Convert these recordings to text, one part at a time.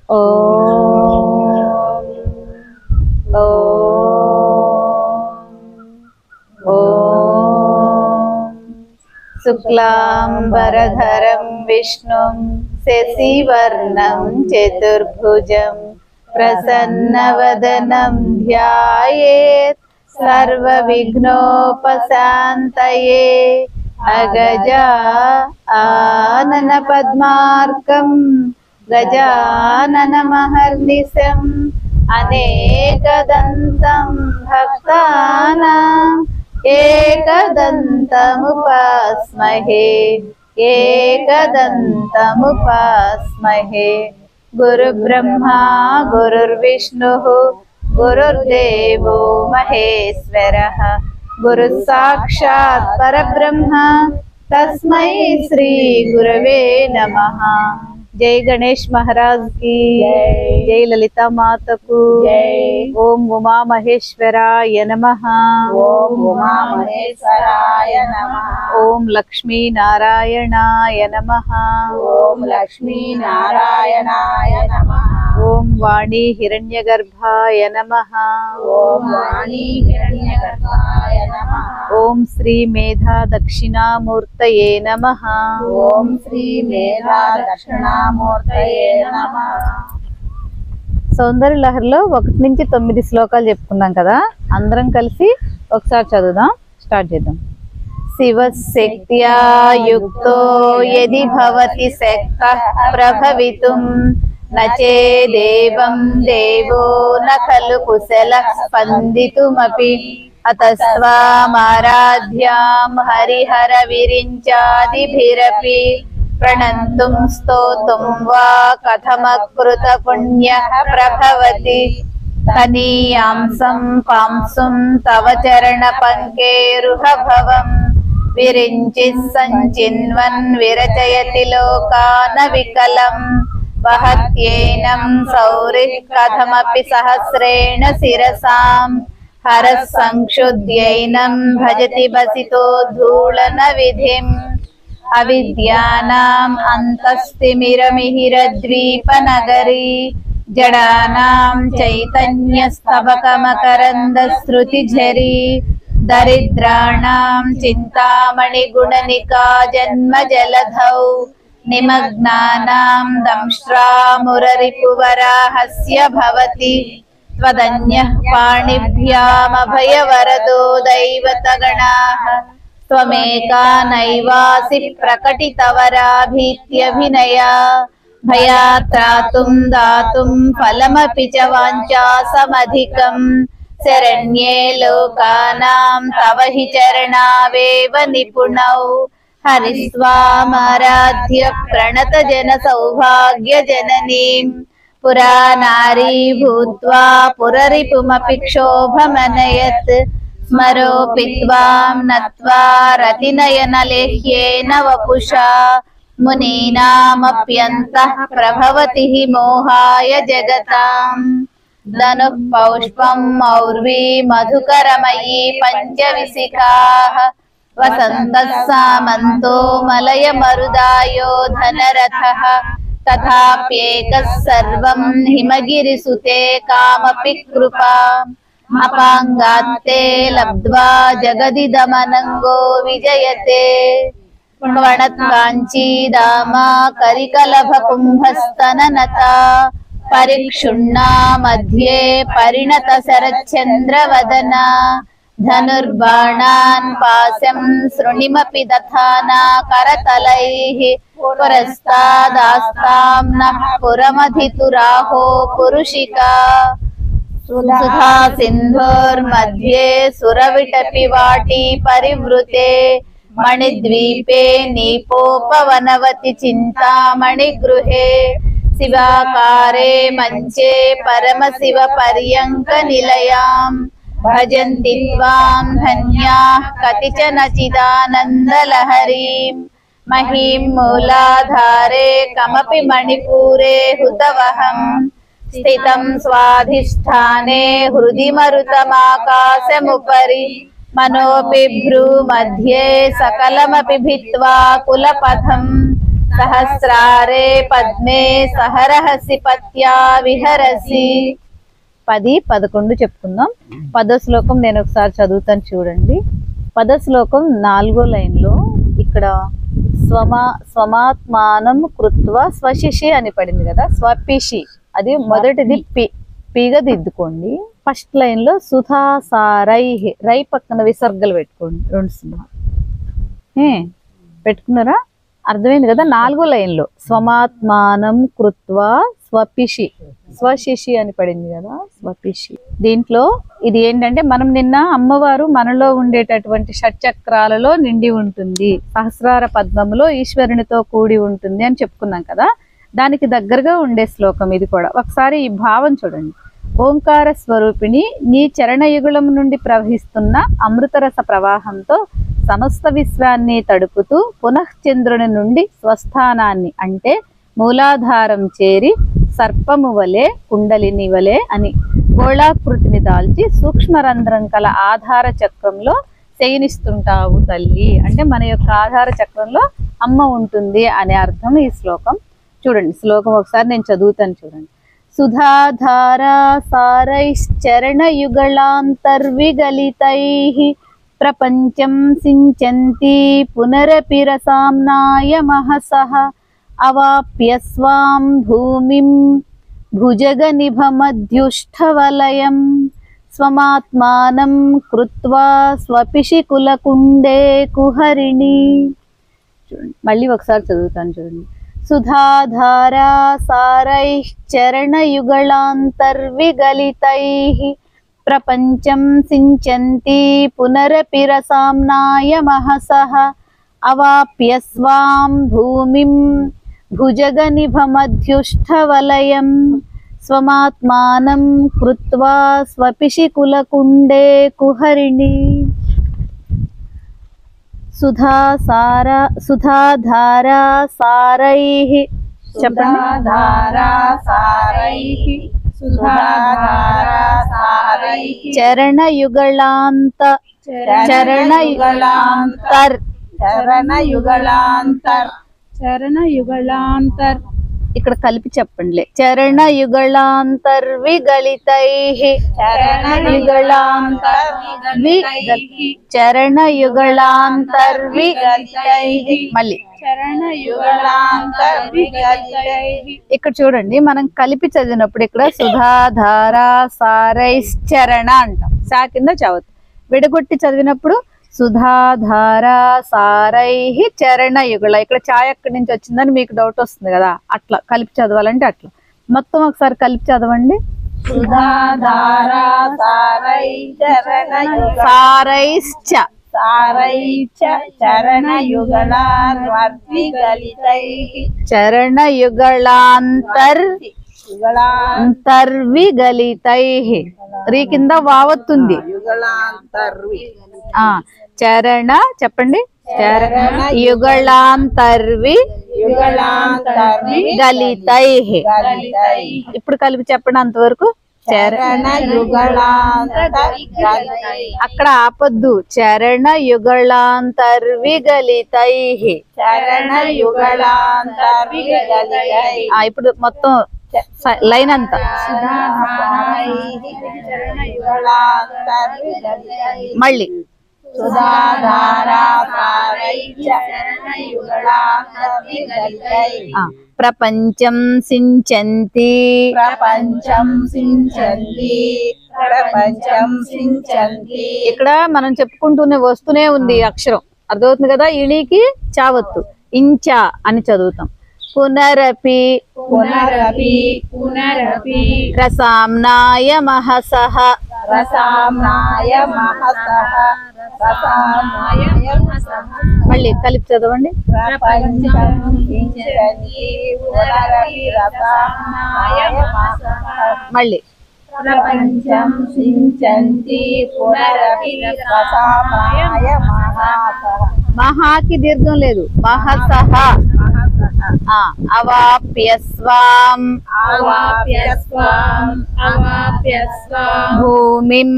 ఓం ఓం శుక్లాంబరధరం విష్ణుం శశివర్ణం చతుర్భుజం ప్రసన్నవదనం ధ్యాయేత్ సర్వవిఘ్నోపశాంతయే అగజా ఆనన పద్మార్కం గజాననమహర్నిశం అనేకదంతం భక్తానాం ఏకదంతముపాస్మహే ఏకదంతముపాస్మహే. గురుబ్రహ్మా గురుర్విష్ణుః గురుర్దేవో మహేశ్వరః గురుః సాక్షాత్ పరబ్రహ్మ తస్మై శ్రీ గురవే నమః. జై గణేష్ మహారాజ్ కి జై లలితా మాతకు ఓం ఉమా మహేశ్వరాయ నమః. ఓం ఉమా మహేశ్వరాయ నమః. ఓం లక్ష్మీ నారాయణాయ నమః. ఓం లక్ష్మీ నారాయణాయ నమః. ఓం వాణి హిరణ్యగర్భాయ నమః. ఓం వాణి హిరణ్యగర్భాయ నమః. ఓం శ్రీ మేధా దక్షిణామూర్తయే నమః. ఓం శ్రీ మేధా దక్షిణామూర్తయే నమః. సౌందర్య లహరిలో 1 నుంచి 9 శ్లోకాలు చెప్పుకున్నాం కదా, అందరం కలిసి ఒకసారి చదువుదాం. స్టార్ట్ చేద్దాం. శివశక్త్యా యుక్తో యది భవతి శక్తః ప్రభవితుం నచేదేవం దేవో న ఖలు కుశలః స్పందితుమపి అతస్వామారాధ్యాం హరిహర విరించాదిభిరపి ప్రణంతుం స్తోతుం వా కథమకృత పుణ్యః ప్రభవతి తనీయాంసం పాంసుం తవ చరణ పంకేరుహ భవం విరించి సంచిన్వన్ విరచయతి లోకాన వికలం వహత్యేనం సౌరిః కథమపి సహస్రేణ శిరసాం హరః సంక్షుద్యైనం భజతి బసితో ధూళన విధిం అవిద్యానాం అంతస్తిమిరమిహిరద్వీపనగరీ జడానాం చైతన్యస్తబకమకరందశ్రుతిఝరీ దరిద్రాణాం చింతామణిగుణనికా జన్మజలధౌ నిమగ్నానాం దంష్ట్రామురరిపువరాహస్య భవతి త్వదన్యః పాణిభ్యామభయవరదో దైవతగణాః త్వమేకా నైవాసి ప్రకటితవరాభీత్యభినయా భయాత్రాతుం దాతుం ఫలమపి చ వాంఛాసమధికం శరణ్యే లోకానాం తవ హి చరణావేవ నిపుణౌ హరిస్వామారాధ్య ప్రణత జన సౌభాగ్య జననీం పురా నారీ భూత్వా పురరిపుమపి క్షోభమనయత్ స్మరోపి త్వాం నత్వా రతినయనలేహ్యేన వపుషా మునీనామప్యంతః ప్రభవతి హి మోహాయ జగతాం ధనుః పౌష్పం మౌర్వీ మధుకరమయీ పంచవిశిఖాః వసంతః సామంతో మలయ మరుదాయో ధనరథః తథాప్యేకः సర్వం హిమగిరిసుతే కామపి కృపా అపాంగాత్తే లబ్ధ్వా జగదిదమనంగో విజయతే వణత్కాంచీదామా కరికలభ కుంభస్తననత పరిక్షుణ్ణా మధ్యే పరిణత శరచంద్రవదనా ధనుర్బాణాన్ పాశం శృణిమపి దధానా కరతలైః పురస్తాదాస్తాం నః పురమధితురాహో పురుషికా సుధా సింధోర్మధ్యే సురవిటపి వాటీ పరివృతే మణిద్వీపే నీపోపవనవతి చింతామణి గృహే శివాకారే మంచే పరమశివ పర్యంక నిలయాం భజంతి త్వాం ధన్యాః కతిచన చిదానందలహరీం మహీం మూలాధారే కమపి మణిపూరే హుతవహం స్థితం స్వాధిష్ఠానే హృది మరుతమాకాశముపరి మనోపి భ్రూ మధ్యే సకలమపి భిత్వా కులపథం సహస్రారే పద్మే సహరహసి పత్యా విహరసి. 10, 11 చెప్పుకుందాం. 10వ శ్లోకం నేను ఒకసారి చదువుతాను చూడండి. 10వ శ్లోకం 4వ లైన్లో ఇక్కడ స్వమాత్మానం కృత్వ స్వశిషి అని పడింది కదా, స్వపిషి అది మొదటిది పిగా దిద్దుకోండి. ఫస్ట్ లైన్ లో సుధా సారై, రై పక్కన విసర్గలు పెట్టుకోండి. 2 సింహాలు పెట్టుకున్నారా? అర్థమైంది కదా. 4వ లైన్లో స్వమాత్మానం కృత్వ స్వపిషి, స్వశిషి అని పడింది కదా, స్వపిషి. దీంట్లో ఇది ఏంటంటే మనం నిన్న అమ్మవారు మనలో ఉండేటటువంటి షట్చక్రాలలో నిండి ఉంటుంది, సహస్రార పద్మములో ఈశ్వరునితో కూడి ఉంటుంది అని చెప్పుకున్నాం కదా. దానికి దగ్గరగా ఉండే శ్లోకం ఇది కూడా. ఒకసారి ఈ భావం చూడండి. ఓంకార స్వరూపిణి నీ చరణయుగుళం నుండి ప్రవహిస్తున్న అమృతరస ప్రవాహంతో సమస్త విశ్వాన్ని తడుపుతూ పునఃచంద్రుని నుండి స్వస్థానాన్ని అంటే మూలాధారం చేరి సర్పము వలె కుండలిని వలె అని గోళాకృతిని దాల్చి సూక్ష్మరంధ్రం కల ఆధార చక్రంలో శయనిస్తుంటావు తల్లి. అంటే మన యొక్క ఆధార చక్రంలో అమ్మ ఉంటుంది అనే అర్థం ఈ శ్లోకం. చూడండి శ్లోకం ఒకసారి నేను చదువుతాను చూడండి. సుధాధారా సారైశ్చరణ యుగళాంతర్విగలితైః ప్రపంచం సించంతి పునరపి రసామ్నాయ మహసః అవాప్య స్వాం భూమిం భుజగనిభమధ్యుష్ఠవలయం స్వమాత్మానం కృత్వా స్వపిషి కులకుండే కుహరిణి. చూడండి మళ్ళీ ఒకసారి చదువుతాను చూడండి. సుధాధారా సారైశ్చరణ యుగళాంతర్విగలితైః ప్రపంచం సించంతి పునరపి రసామ్నాయ మహసః అవాప్య స్వాం భూమిం భుజగనిభమధ్యుష్ఠవలయం స్వమాత్మానం కృత్వా స్వపిషి కులకుండే కుహరిణి. సుధాధారా సారైః చెప్పండి. చరణయుగళాంతర్ ఇక్కడ కలిపి చెప్పండి. చరణయుగళాంతర్విగలితైః చరణయుగళాంతర్విగలితైః మళ్ళీ ఇక్కడ చూడండి మనం కలిపి చదివినప్పుడు ఇక్కడ సుధాధారా సారైశ్చరణ అంటాం, సా కింద చదువుతాం. విడగొట్టి చదివినప్పుడు సుధాధారా సారైః చరణయుగళ. ఇక్కడ ఛాయ్ ఎక్కడి నుంచి వచ్చిందని మీకు డౌట్ వస్తుంది కదా, అట్లా కలిపి చదవాలంటే అట్లా. మొత్తం ఒకసారి కలిపి చదవండి. సుధాధారా సారైశ్చ చరణయుగళాంతర్విగలితైః రీ కింద వావత్తుంది. చరణ చెప్పండి. యుగళాంతర్విగలితైః ఇప్పుడు కలిపి చెప్పండి అంతవరకు. అక్కడ ఆపొద్దు. చరణయుగళాంతర్విగలితైః ఇప్పుడు మొత్తం లైన్ అంతా మళ్ళీ ప్రపంచం సించంతి ఇక్కడ మనం చెప్పుకుంటూనే వస్తూనే ఉంది అక్షరం, అర్థమవుతుంది కదా. ఇణికి చావత్తు ఇంచా అని చదువుతాం. పునరపి రసామ్నాయ మహసః మళ్ళీ కలిపి చదవండి. మళ్ళీ ప్రపంచం సించంతి పునరపి రసామ్నాయ మహసః. మహాకి దీర్ఘం లేదు, మహసః. అవాప్య స్వాం భూమిం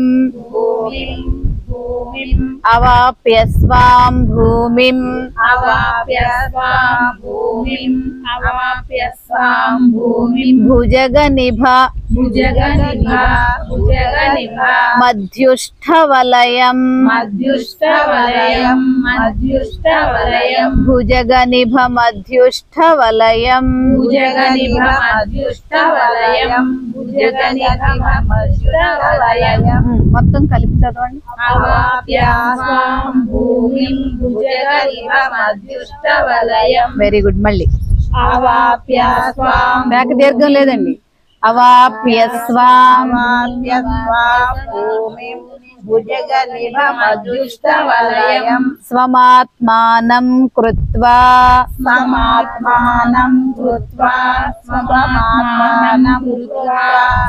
అవాప్య స్వాం భూమిం అవాప్య స్వాం భూమిం అవాప్య స్వాం భూమిం భుజగనిభ భుజగనిభ భుజగనిభ మధ్యుష్ఠవలయం మధ్యుష్ఠవలయం మధ్యుష్ఠవలయం భుజగనిభ మధ్యుష్ఠవలయం భుజగనిభ మధ్యుష్ఠవలయం భుజగనిభ మధ్యుష్ఠవలయం మొత్తం కలిపి చదవండి. అవాప్య స్వాం భూమిం భుజగనిభ మధ్యుష్ఠవలయం. Very good. మళ్ళీ అవాప్య స్వాం బ్యాక్ దీర్ఘం లేదండి. అవాప్య స్వాం అవాప్య స్వాం భూమిం భుజగనిభ మధ్యుష్ఠవలయం స్వమాత్మానం కృత్వా సమాత్మానం కృత్వా స్వమాత్మానం కృత్వా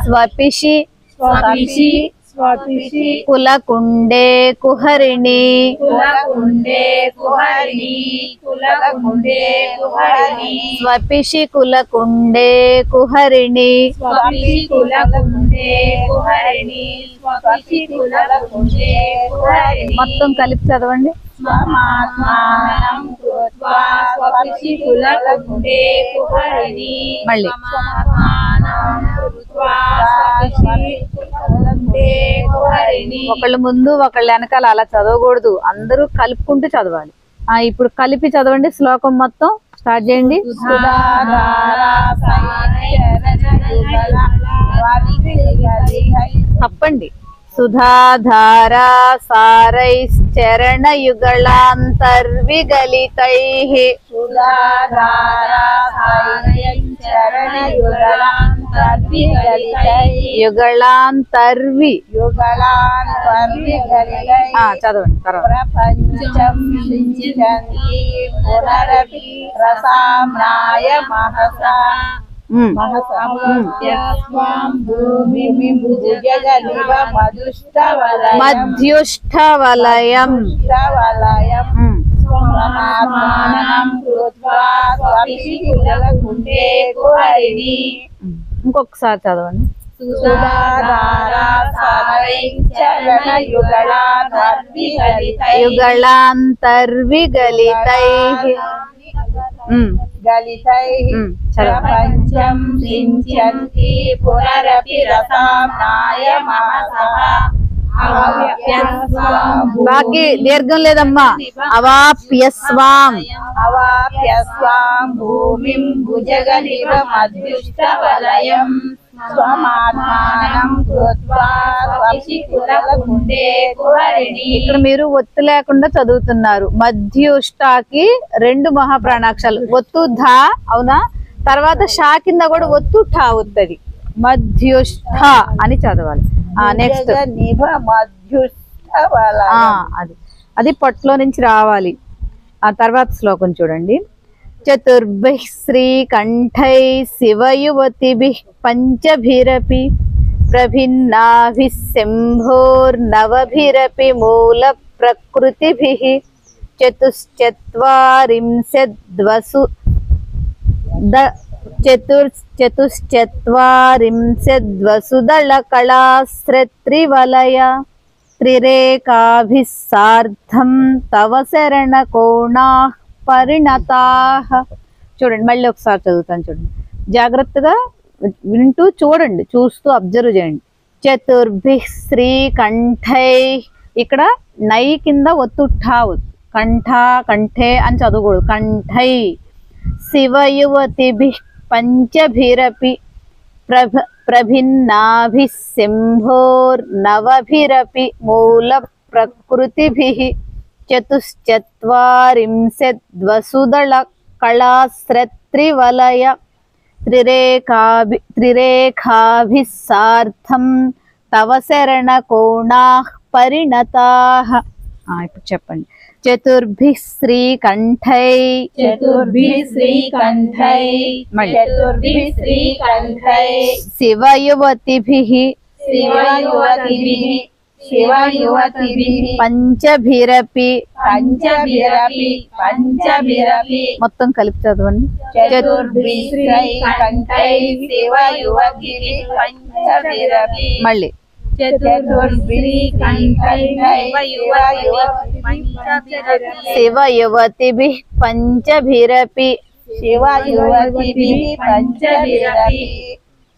స్వపిషి స్వపిషి స్వపిషి కులకుండే కుహరిణి కులకుండే కుహరిణి కులకుండే కుహరిణి స్వపిషి కులకుండే కుహరిణి స్వపిషి కులకుండే కుహరిణి స్వపిషి కులకుండే కుహరిణి. మొత్తం కలిపి చదవండి. స్వమాత్మానం కృత్వా స్వపిషి కులకుండే కుహరిణి మళ్ళీ స్వమాత్మానం కృత్వా స్వపిషి కులకుండే కుహరిణి. ఒకళ్ళ ముందు ఒకళ్ళ వెనకాల అలా చదవకూడదు, అందరూ కలుపుకుంటూ చదవాలి. ఇప్పుడు కలిపి చదవండి. శ్లోకం మొత్తం స్టార్ట్ చేయండి. తప్పండి. సుధాధారా సారైశ్చరణ యుగళాంతర్విగలితైః యుగళాంతర్వి చదవండి. తర్వాత ప్రపంచం సించంతి పునరపి రసామ్నాయ మహసా మహసమప్య స్వాం భూమిం భుజగనిభ మధ్యుష్ఠవలయం మధ్యుష్ఠవలయం స్వమాత్మానం కృత్వా స్వపిషి కులకుండే కుహరిణి. ఇంకొకసారి చదవండి. సుధాధారా సారైశ్చరణ యుగళాంతర్విగలితైః యుగళాంతర్విగలితైః ప్రపంచం సించంతి పునరపి రసామ్నాయ మహసః అవాప్య స్వాం బాకీ దీర్ఘం లేదమ్మా. అవాప్య స్వాం అవాప్య స్వాం భూమిం భుజగనిభ మధ్యుష్ఠవలయం స్వమాత్మానం కృత్వా స్వపిషి కులకుండే కుహరిణి. ఇక్కడ మీరు ఒత్తు లేకుండా చదువుతున్నారు. మధ్యుష్టాకి 2 మహాప్రాణాక్షరాలు ఒత్తు ధా, అవునా? తర్వాత షా కింద కూడా ఒత్తు ఠా వస్తుంది. మధ్యుష్ఠ అని చదవాలి. నెక్స్ట్ అది పొట్టలో నుంచి రావాలి. ఆ తర్వాత శ్లోకం చూడండి. చతుర్భిః శ్రీకంఠై శివయువతిభిః పంచభిరపి ప్రభిన్నాభిః శంభోర్నవభిరపి మూల ప్రకృతిభిః చతుశ్చత్వారింశద్వసుదళ కళాశ్రత్రివలయ త్రిరేకాభిః సార్ధం తవ శరణ కోణాః పరిణతాః. చూడండి, మళ్ళీ ఒకసారి చదువుతాను. చూడండి, జాగ్రత్తగా వింటూ చూడండి, చూస్తూ అబ్జర్వ్ చేయండి. చతుర్భిః శ్రీకంఠై, ఇక్కడ నై కింద ఒత్తు ఠా, కంఠ కంఠే అని చదవకూడదు, కంఠై. శివయువతిభిః పంచభిరపి ప్రభిన్నాభిః శంభోర్నవభిరపి మూల ప్రకృతిభిః చతుశ్చత్వారింశద్వసుదళ కళాశ్రత్రివలయ త్రిరేఖాభిः సార్ధం తవ శరణ కోణాః పరిణతాః. ఇప్పుడు చెప్పండి. చతుర్భిః శ్రీకంఠై శివయువతిభిః పంచభిరపి మొత్తం కలిపి చదవండి. మళ్ళీ చతుర్భిః కంఠైః శివ యువతిభిః పంచభిరపి శివ యువతిభిః పంచభిరపి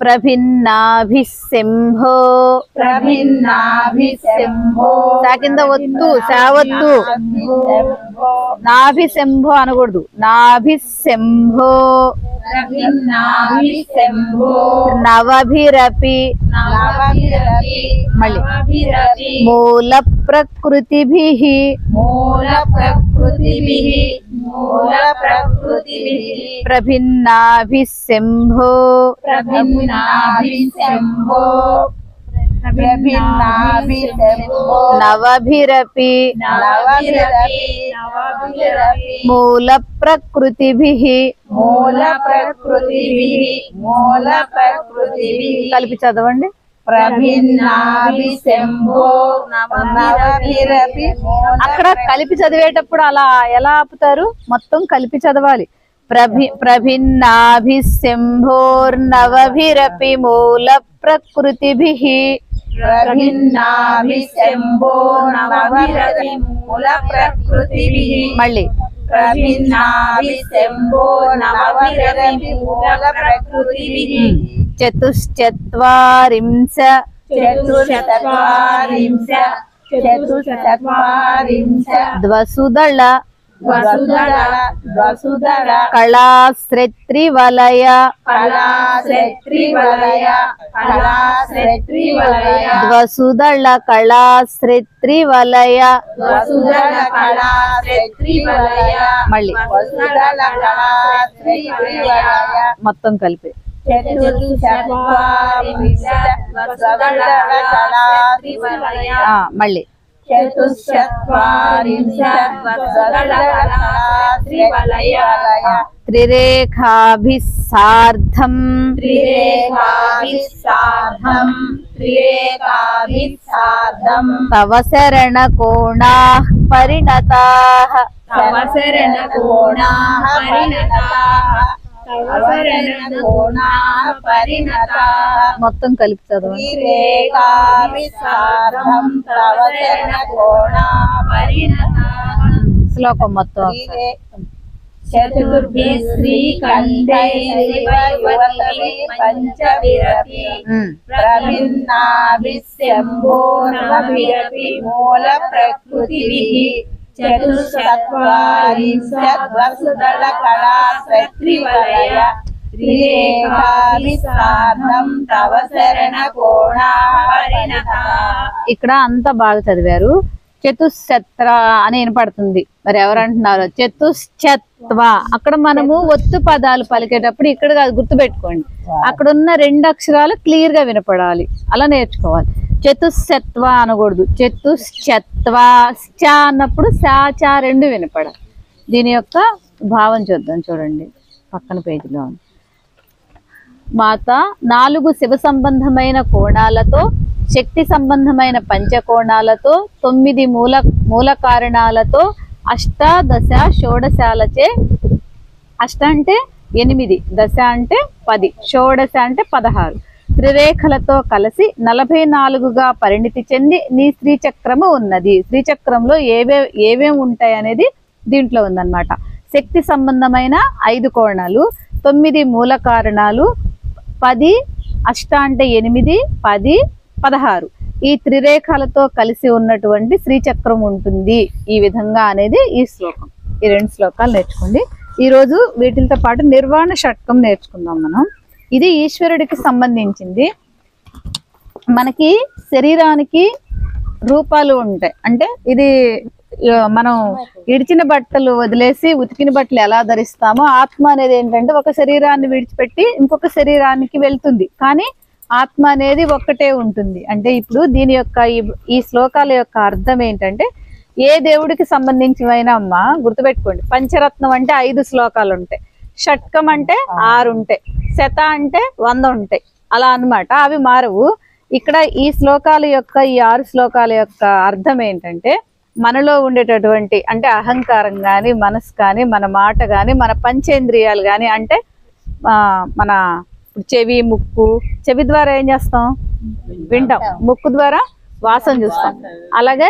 ప్రభిన్నాభిః శంభో ప్రభిన్నాభిః శంభో కింద ఒత్తు శావత్తు నాభి శంభో అనకూడదు నాభి శంభో ప్రభిన్నాభిః శంభో నవభిరపి నవభిరపి మళ్ళీ మూల ప్రకృతిభిః మూల ప్రకృతిభిః మూల ప్రకృతిభిః ప్రభిన్నాభిః శంభో ప్రభిన్నాభిః శంభో ప్రభిన్నాభిః శంభో నవభిరపి నవభిరపి మూల ప్రకృతిభిః మూల ప్రకృతిభిః మూల ప్రకృతిభిః కలిపి చదవండి. ప్రభిన్నాభిః శంభో నవభిరపి అక్కడ కలిపి చదివేటప్పుడు అలా ఎలా ఆపుతారు? మొత్తం కలిపి చదవాలి. ప్రభిన్నాభిః శంభోర్నవభిరపి మూల ప్రకృతిభిః ప్రభిన్నాభిః శంభో నవభిరపి మూల ప్రకృతిభిః మళ్ళీ ప్రభిన్నాభిః శంభో నవభిరపి మూల ప్రకృతిభిః చతుశ్చత్వారింశ చతుశ్చత్వారింశ ద్వసుదళ వసుదళ కళాశ్రేత్రివలయ ద్వసుదళ కళాశ్రేత్రివలయ మళ్ళీ మొత్తం కలిపి మళ్ళీ త్రిరేఖాభిః సార్ధం తవ శరణ కోణాః పరిణతాః మొత్తం కలిపి చదవండి. శ్లోకం మొత్తం చతుర్భిః శ్రీకంఠైః పంచభిరపి ప్రభిన్నాభిః శంభో నవభిరపి మూల ప్రకృతిభిః చతుశ్చత్వారింశద్వసుదళ కళాశ్రేత్రివలయ త్రిరేఖాభిః సార్ధం తవ శరణ కోణాః పరిణతాః. ఇక్కడ అంతా బాగా చదివారు. చతుశ్చత్ర అని వినపడుతుంది. మరి ఎవరంటున్నారు? చతుశ్చత్వ. అక్కడ మనము ఒత్తు పదాలు పలికేటప్పుడు ఇక్కడ కాదు, గుర్తుపెట్టుకోండి. అక్కడ ఉన్న రెండు అక్షరాలు క్లియర్ గా వినపడాలి. అలా నేర్చుకోవాలి. చతుశ్చత్వ అనకూడదు. చతుశ్చత్వ చ అన్నప్పుడు చ రెండు వినపడాలి. దీని యొక్క భావం చూద్దాం. చూడండి పక్కన పేజీలో. మాత 4 శివ సంబంధమైన కోణాలతో, శక్తి సంబంధమైన పంచకోణాలతో, 9 మూల కారణాలతో, అష్టాదశ షోడశాలచే, అష్ట అంటే 8, దశ అంటే 10, షోడశ అంటే 16 త్రిరేఖలతో కలిసి 44గా పరిణితి చెంది నీ శ్రీచక్రము ఉన్నది. శ్రీచక్రంలో ఏవేం ఉంటాయి అనేది దీంట్లో ఉందన్నమాట. శక్తి సంబంధమైన 5 కోణాలు, 9 మూల కారణాలు, 10 అష్ట అంటే 8, 10, 16 ఈ త్రిరేఖలతో కలిసి ఉన్నటువంటి శ్రీచక్రం ఉంటుంది ఈ విధంగా అనేది ఈ శ్లోకం. ఈ 2 శ్లోకాలు నేర్చుకోండి. ఈరోజు వీటితో పాటు నిర్వాణ షట్కం నేర్చుకుందాం మనం. ఇది ఈశ్వరుడికి సంబంధించింది. మనకి శరీరానికి రూపాలు ఉంటాయి. అంటే ఇది మనం ఇడిచిన బట్టలు వదిలేసి ఉతికిన బట్టలు ఎలా ధరిస్తామో, ఆత్మ అనేది ఏంటంటే ఒక శరీరాన్ని విడిచిపెట్టి ఇంకొక శరీరానికి వెళ్తుంది. కానీ ఆత్మ అనేది ఒక్కటే ఉంటుంది. అంటే ఇప్పుడు దీని యొక్క ఈ శ్లోకాల యొక్క అర్థం ఏంటంటే, ఏ దేవుడికి సంబంధించినవైనా అమ్మ గుర్తుపెట్టుకోండి. పంచరత్నం అంటే 5 శ్లోకాలు ఉంటాయి, షట్కం అంటే 6 ఉంటాయి, శత అంటే 100 ఉంటాయి. అలా అన్నమాట. అవి మారవు. ఇక్కడ ఈ శ్లోకాల యొక్క ఈ 6 శ్లోకాల యొక్క అర్థం ఏంటంటే, మనలో ఉండేటటువంటి అంటే అహంకారం కానీ, మనసు కానీ, మన మాట కానీ, మన పంచేంద్రియాలు కానీ, అంటే మన చెవి, ముక్కు, చెవి ద్వారా ఏం చేస్తాం? వింటాం, ముక్కు ద్వారా వాసన చూస్తాం, అలాగే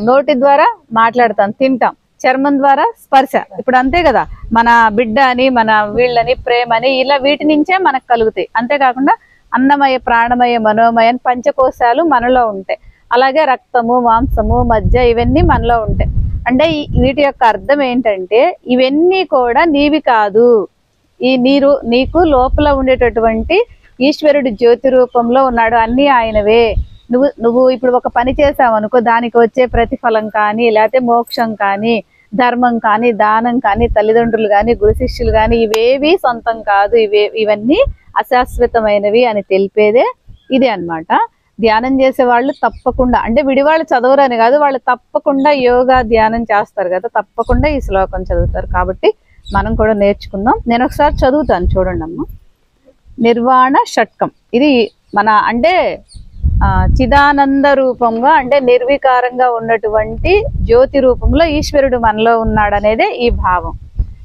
నోటి ద్వారా మాట్లాడతాం, తింటాం, చర్మం ద్వారా స్పర్శ. ఇప్పుడు అంతే కదా, మన బిడ్డ అని, మన వీళ్ళని, ప్రేమ అని, ఇలా వీటి నుంచే మనకు కలుగుతాయి. అంతేకాకుండా అన్నమయ, ప్రాణమయ, మనోమయ అని పంచకోశాలు మనలో ఉంటాయి. అలాగే రక్తము, మాంసము, మజ్జ ఇవన్నీ మనలో ఉంటాయి. అంటే వీటి యొక్క అర్థం ఏంటంటే ఇవన్నీ కూడా నీవి కాదు, ఈ నీకు లోపల ఉండేటటువంటి ఈశ్వరుడు జ్యోతి రూపంలో ఉన్నాడు, అన్నీ ఆయనవే. నువ్వు ఇప్పుడు ఒక పని చేసావు అనుకో, దానికి వచ్చే ప్రతిఫలం కానీ, లేకపోతే మోక్షం కానీ, ధర్మం కానీ, దానం కానీ, తల్లిదండ్రులు కానీ, గురు శిష్యులు కానీ ఇవేవి సొంతం కాదు, ఇవన్నీ అశాశ్వతమైనవి అని తెలిపేదే ఇది అన్నమాట. ధ్యానం చేసే వాళ్ళు తప్పకుండా, అంటే విడివాళ్ళు చదవరని కాదు, వాళ్ళు తప్పకుండా యోగా ధ్యానం చేస్తారు కదా, తప్పకుండా ఈ శ్లోకం చదువుతారు. కాబట్టి మనం కూడా నేర్చుకుందాం. నేను ఒకసారి చదువుతాను, చూడండి అమ్మ. నిర్వాణ షట్కం, ఇది మన అంటే చిదానంద రూపంగా, అంటే నిర్వికారంగా ఉన్నటువంటి జ్యోతి రూపంలో ఈశ్వరుడు మనలో ఉన్నాడు అనేదే ఈ భావం.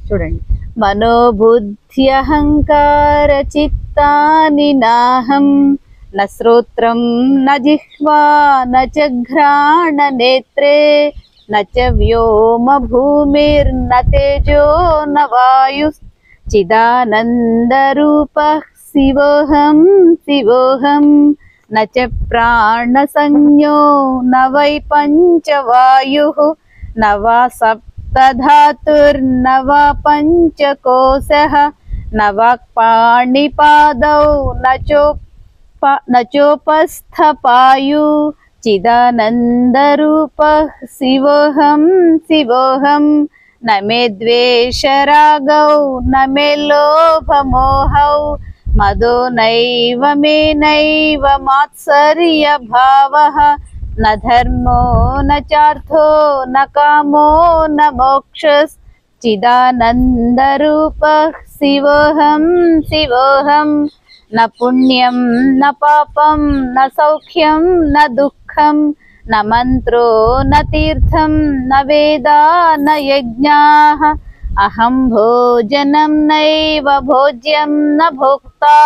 చూడండి. మనోబుద్ధ్యహంకార చిత్తాని నాహం న శ్రోత్రం న జిహ్వా న చ ఘ్రాణ నేత్రే న చ వ్యోమ భూమిర్న తేజో న వాయు చిదానంద రూపః శివోహం శివోహం న చ ప్రాణ సంజ్ఞో న వై పంచవాయుః న వా సప్తధాతుర్న వా పంచకోశః న వాక్పాణిపాదౌ న చోపస్థపాయు చిదానందరూపః శివోహం శివోహం న మే ద్వేషరాగౌ న మే లోభమోహౌ మదో నైవ మే నైవ మాత్సర్య భావః న ధర్మో న చార్థో న కామో న మోక్షస్ చిదానందరూపః శివోహం శివోహం న పుణ్యం న పాపం న సౌఖ్యం న దుఃఖం న మంత్రో న తీర్థం న వేదా న యజ్ఞాః అహం భోజనం నైవ భోజ్యం న భోక్తా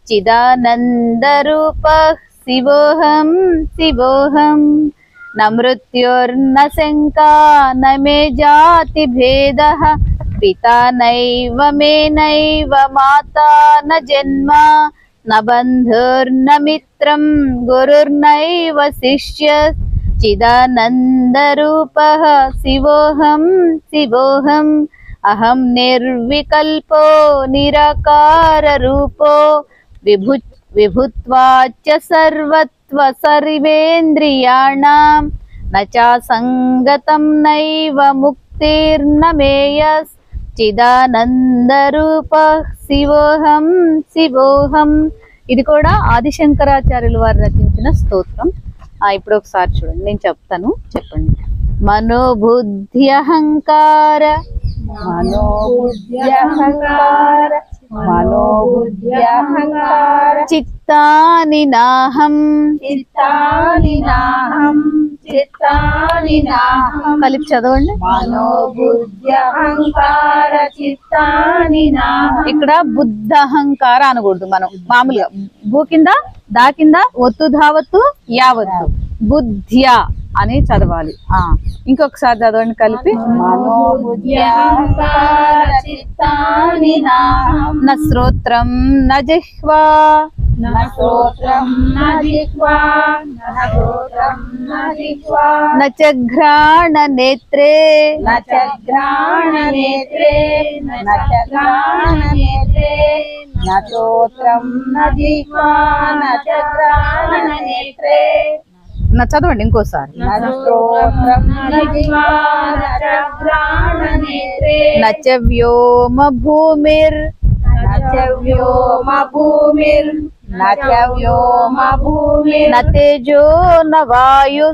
చిదానందరూపః శివోహం శివోహం న మృత్యుర్న శంకా న మే జాతి భేదః పితా నైవ మే నైవ మాతా న జన్మ న బంధుర్న మిత్రం గురుర్నైవ శిష్య చిదానందరూపః శివోహం శివోహం అహం నిర్వికల్పో నిరాకార రూపో విభుత్వాచ సర్వత్వ సర్వేంద్రియాణాం న చ సంగతం నైవ ముక్తిర్న మేయస్ చిదానందరూపః శివోహం శివోహం. ఇది కూడా ఆదిశంకరాచార్యుల వారు రచించిన స్తోత్రం. ఇప్పుడు ఒకసారి చూడండి, నేను చెప్తాను, చెప్పండి. మనోబుద్ధ్యహంకార మనోబుద్ధ్యహంకార మనోబుద్ధ్యహంకార చిత్తాని నాహం చిత్తాని నాహం చిత్తాని నాహం. కలిపి చదవండి. మనోబుద్ధ్యహంకార చిత్తాని నాహం. ఇక్కడ బుద్ధహంకార అనకూడదు, మనం మామూలుగా భూ కింద దా కింద ఒత్తు ధావత్తు యావత్తు బుద్ధ్య అని చదవాలి. ఇంకొకసారి చదవండి కలిపి. మనోబుద్ధ్యహంకార చిత్తాని నాహం. న శ్రోత్రం న జిహ్వా న శ్రోత్రం న జిహ్వా న శ్రోత్రం న జిహ్వా న చ ఘ్రాణ నేత్రే న చ ఘ్రాణ నేత్రే న చ ఘ్రాణ నేత్రే న శ్రోత్రం న జిహ్వా న చ ఘ్రాణ నేత్రే. చదవండి ఇంకోసారి. న శ్రోత్రం న జిహ్వా న చ ఘ్రాణ నేత్రే న చ వ్యోమ భూమిర్ న చ వ్యోమ భూమిర్ న చ వ్యోమ భూమిర్ న తేజో న వాయు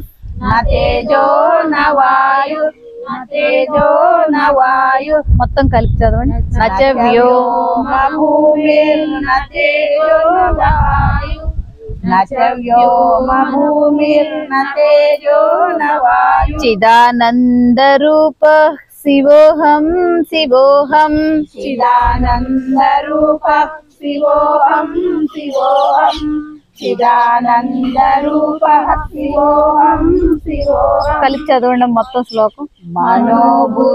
న తేజో న వాయు న తేజో న వాయు. మొత్తం కలిపి చదవండి. న చ వ్యోమ భూమిర్ న తేజో న వాయు న చ వ్యోమ భూమిర్ న తేజో న వాయు. చిదానందరూపః శివోహం శివోహం చిదానందరూపః శివోహం శివోహం చిదానంద రూప శివోహం శివోహం. కలిపి చదవండి మొత్తం శ్లోకం. మనోబుద్ధ్యహంకార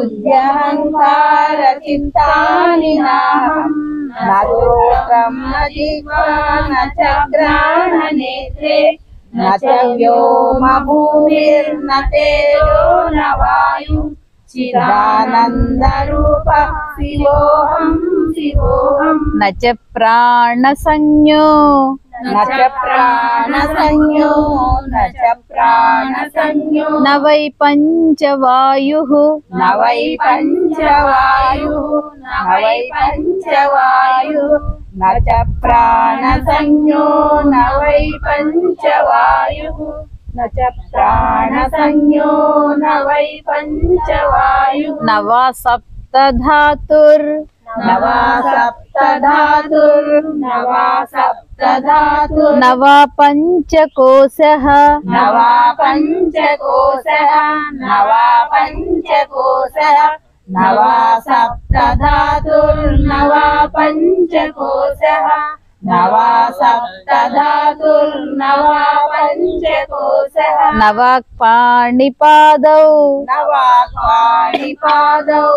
చిత్తాని నాహం నోత్రం జిహ్వా నగ్రాణ నేత్రే నచ వ్యోమ భూమిర్న తేజో న వాయు చిదానంద రూప శివోహం శివోహం. నచ ప్రాణ సంజ్ఞో నచ ప్రాణ సంజ్ఞో నచ ప్రాణ సంజ్ఞో న వై పంచవాయుః న వై పంచవాయుః న వై పంచవాయుః నచ ప్రాణ సంజ్ఞో న వై పంచవాయుః నచ ప్రాణ సంజ్ఞో న వై పంచవాయుః. న వా సప్తధాతుర్ నవా సప్తధాతుర్ నవా సప్తధాతుర్ న వా పంచకోశః నవా పంచకోశః నవా పంచకోశః నవా సప్తధాతుర్ నవా పంచకోశః నవా సప్తధాతుర్ నవా పంచకోశః. నవా పాణిపాదౌ నవా పాణిపాదౌ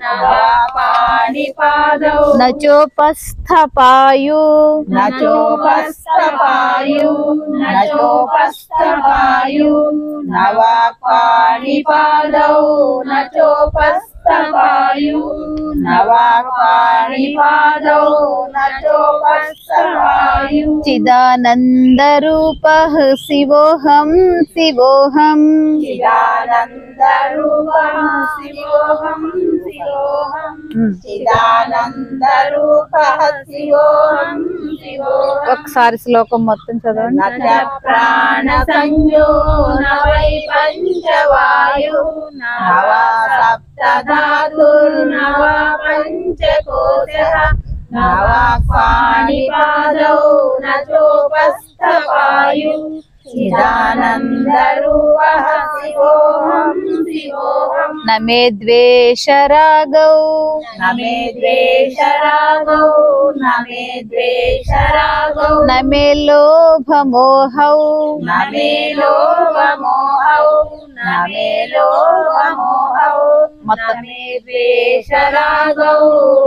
నవా పాణిపాదౌ నచోపస్థపాయు నచోపస్థపాయు నచోపస్థపాయు నవా పాణిపాదౌ నచోపస్థపాయు నవా పాణిపాదౌ నచోపస్థపాయు. చిదానంద రూపః శివోహం శివోహం. చిదానంద రూపం శివోహం శివోహం. చిదానంద రూప శివోహం శివోహం. ఒకసారి శ్లోకం మొత్తం చదవండి. నచ ప్రాణ సంజ్ఞో న వై పంచవాయు నవా సప్తధాతుర్ నవా పంచకోశః నవా పాణిపాదౌ నచోపస్థపాయు చిదానంద రూపః శివోహం శివోహం. న మే ద్వేషరాగౌ న మే ద్వేషరాగౌ న మే ద్వేషరాగౌ న మే లోభమోహౌ న మే లోభమోహౌ న మే లోభమోహౌ న మే ద్వేషరాగౌ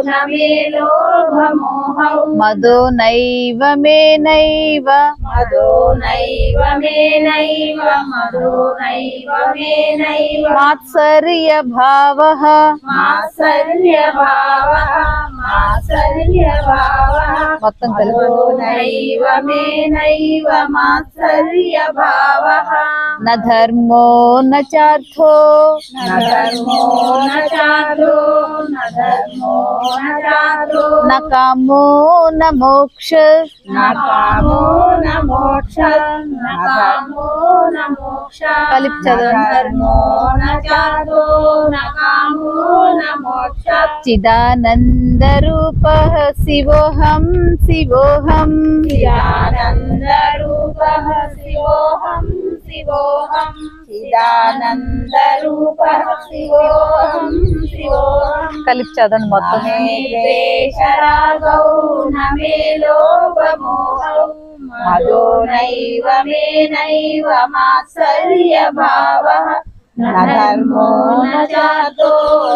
న మే లోభమోహౌ మదో నైవ మే నైవ మదో నైవ మే నైవ మదో నైవ మే నైవ మాత్సర్య భావః మాత్సర్య భావః మాత్సర్య భావః మొత్తం కలిపి. మదో నైవ మే నైవ మాత్సర్య భావః న ధర్మో న చార్థో న ధర్మో న చార్థో న ధర్మో న చార్థో న కామో న మోక్ష న కామో న మోక్ష న కామో న మోక్ష కలిపి చదవండి. న ధర్మో న చార్థో న కామో న మోక్ష. చిదానంద రూపః శివోహం శివోహం. చిదానంద రూపః శివోహం శివోహం. చిదానంద రూపః శివోహం శివోహం. కలిపి చదవండి మొత్తం. న మే ద్వేషరాగౌ న మే లోభమోహౌ మదో నైవ మే నైవ మాత్సర్య భావః న ధర్మో న చార్థో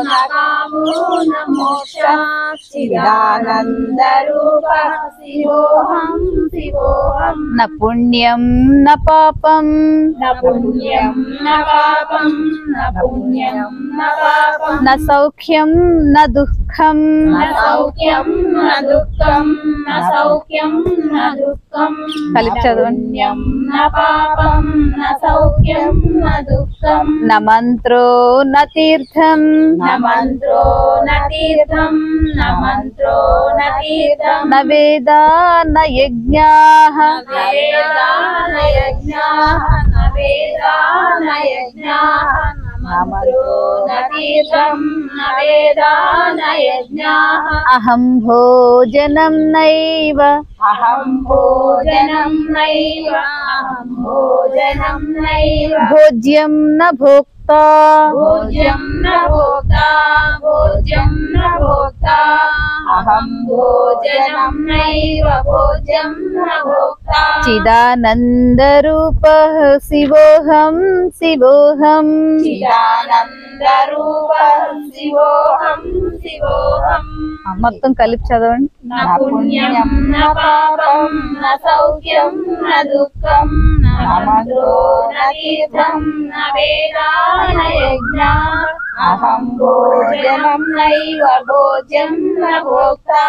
న కామో న మోక్ష. చిదానంద రూపః శివోహం శివోహం. న పుణ్యం న పాపం న పుణ్యం న పాపం న పుణ్యం న పాపం న సౌఖ్యం న దుఃఖం న సౌఖ్యం న దుఃఖం న సౌఖ్యం న దుఃఖం. కలిపి చదవండి. పుణ్యం న పాపం న సౌఖ్యం న దుఃఖం. న మంత్రో న తీర్థం న మంత్రో న తీర్థం న మంత్రో న తీర్థం. న వేదా న యజ్ఞాః న వేదా న యజ్ఞాః న వేదా న యజ్ఞాః న మంత్రో న తీర్థం న వేదా న యజ్ఞాః. అహం భోజనం నైవ అహం భోజనం నైవ అహం భోజనం నైవ భోజ్యం న భోక్తా భోజ్యం న భోక్తా భోజ్యం న భోక్తా. అహం భోజనం నైవ భోజ్యం న భోక్తా चिदानन्दरूपः शिवोऽहं शिवोऽहं चिदानन्दरूपः शिवोऽहं शिवोऽहं మొత్తం కలిపి చదవండి न पुण्यं न पापं न सौख्यं न दुःखं न मन्त्रो न तीर्थं न वेदा न यज्ञा अहं भोजनं नैव भोज्यं न भोक्ता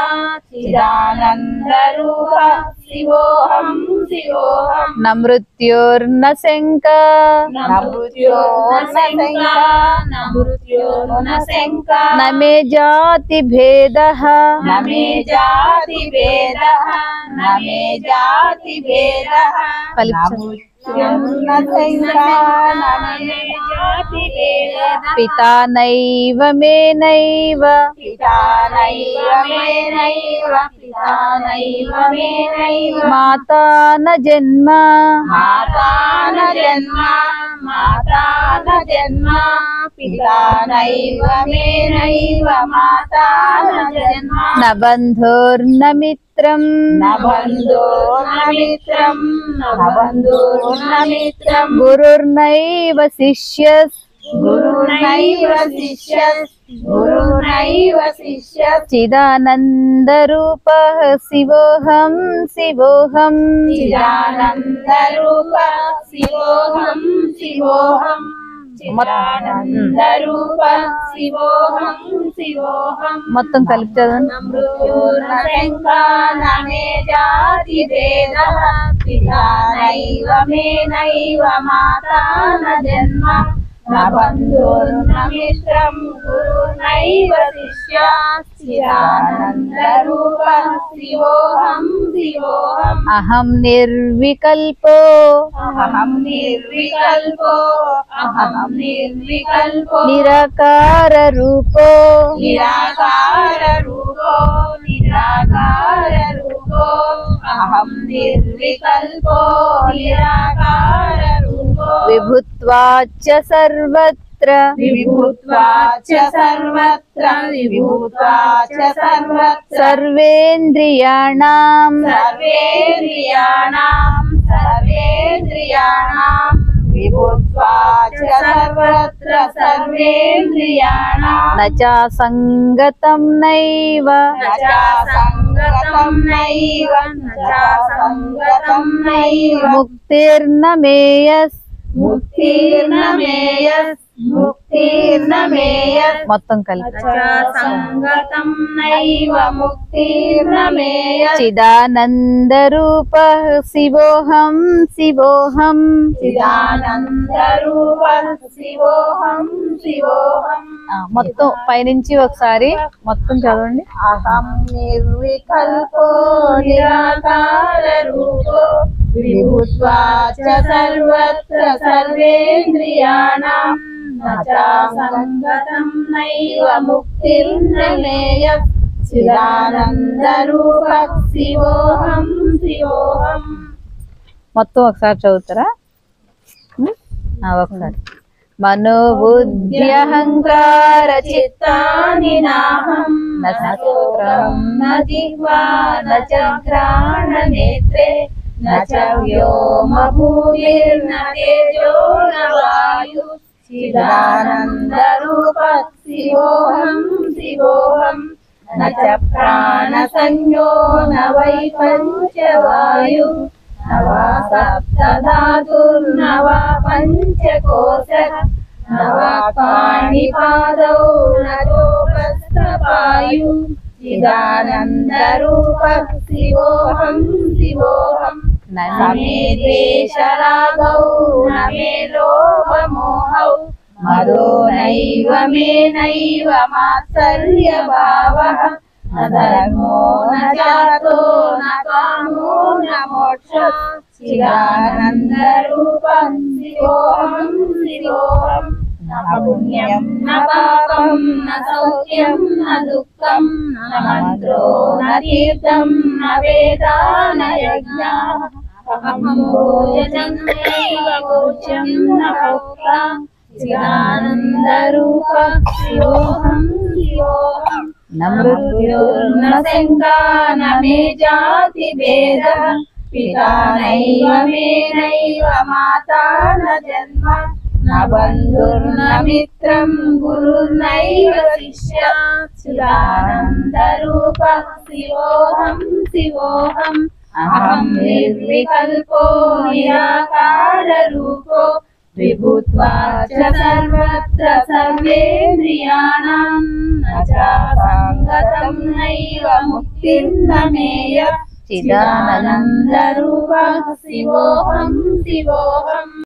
चिदानन्दरूपः शिवोऽहं शिवोऽहं न मृत्योर्न शङ्का न मृत्यो न शङ्का न मृत्यो न शङ्का न मे जाति भेदः न मे जाति भेदः न मे जाति भेदः न शङ्का न मे जाति भेदः पिता नैव मे नैव पिता नैव मे नैव पिता नैव मे नैव माता न जन्म माता न जन्म माता न जन्म पिता नैव मे नैव माता न जन्म न बन्धुर्न मित्रं न बन्धो न मित्रं न बन्धो न मित्रं गुरुर्नैव शिष्यः गुरुर्नैव शिष्यः गुरुर्नैव शिष्यः चिदानन्दरूपः शिवोऽहं शिवोऽहं चिदानन्दरूपः शिवोऽहं शिवोऽहं चिदानन्दरूपः शिवोऽहं शिवोऽहं మొత్తం కలిపి చదవండి मृत्युर्न शङ्का न मे जाति भेदः पिता नैव मे नैव माता न जन्म न बन्धुर्न मित्रं गुरुर्नैव शिष्यः चिदानन्दरूपः शिवोऽहं शिवोऽहम् अहं निर्विकल्पो अहं निर्विकल्पो अहं निर्विकल्पो निराकाररूपो निराकाररूपो निराकाररूपो अहं निर्विकल्पो निराकाररूपो विभुत्वाच्च सर्वत्र विभुत्वाच्च सर्वत्र विभुत्वाच्च सर्वत्र सर्वेन्द्रियाणां सर्वेन्द्रियाणां विभुत्वाच्च सर्वत्र सर्वेन्द्रियाणां न च संगतं नैव न च संगतं नैव न च संगतं नैव मुक्तिर्न मेयस् मुक्तिर्न मेयस् मुक्तिर्न मेयस् మొత్తం కలిపి संगतं नैव मुक्तिर्न मेयस् चिदानन्दरूपः शिवोऽहं शिवोऽहं चिदानन्दरूपः शिवोऽहं शिवोऽहं మొత్తం పైనుంచి ఒకసారి మొత్తం చదవండి अहं निर्विकल्पो निराकाररूपो विभुत्वाच्च सर्वत्र सर्वेन्द्रियाणां न च संगतं नैव मुक्तिर्न मेयस् चिदानन्दरूपः शिवोऽहं शिवोऽहं మొత్తం ఒకసారి చదువుతారా ఒకసారి मनोबुद्ध्यहंकार चित्तानि नाहं न स्तोत्रं न जिह्वा न च घ्राणनेत्रे न च व्योमभूमिर्न तेजो न वायु चिदानन्दरूपः शिवोऽहं शिवोऽहं न च प्राणसंज्ञो न वै पञ्चवायु न वा सप्तधातुर्न वा पञ्चकोशः न वा पाणिपादौ न चोपस्थपायु चिदानन्दरूपः शिवोऽहं शिवोऽहं न मे द्वेषरागौ न मे लोभमोहौ मदो नैव मे नैव मात्सर्यभावः न धर्मो न जातो न कामो न मोक्षः चिदानन्दरूपः शिवोऽहं शिवोऽहं न पुण्यं न पापं न सौख्यं न दुःखं न मन्त्रो न तीर्थं न वेदा न यज्ञाः अहं भोजनं नैव भोज्यं न भोक्ता चिदानन्दरूपः शिवोऽहं शिवोऽहं न मृत्युर्न शङ्का न मे जाति भेदः पिता नैव मे नैव माता न जन्म न बन्धुर्न मित्रं गुरुर्नैव शिष्यः चिदानन्दरूपः शिवोऽहं शिवोऽहम् अहं निर्विकल्पो निराकाररूपो विभुत्वाच्च सर्वत्र सर्वेन्द्रियाणां न चासङ्गतं नैव मुक्तिर्न मेय चिदानन्दरूपः शिवोऽहं शिवोऽहम्।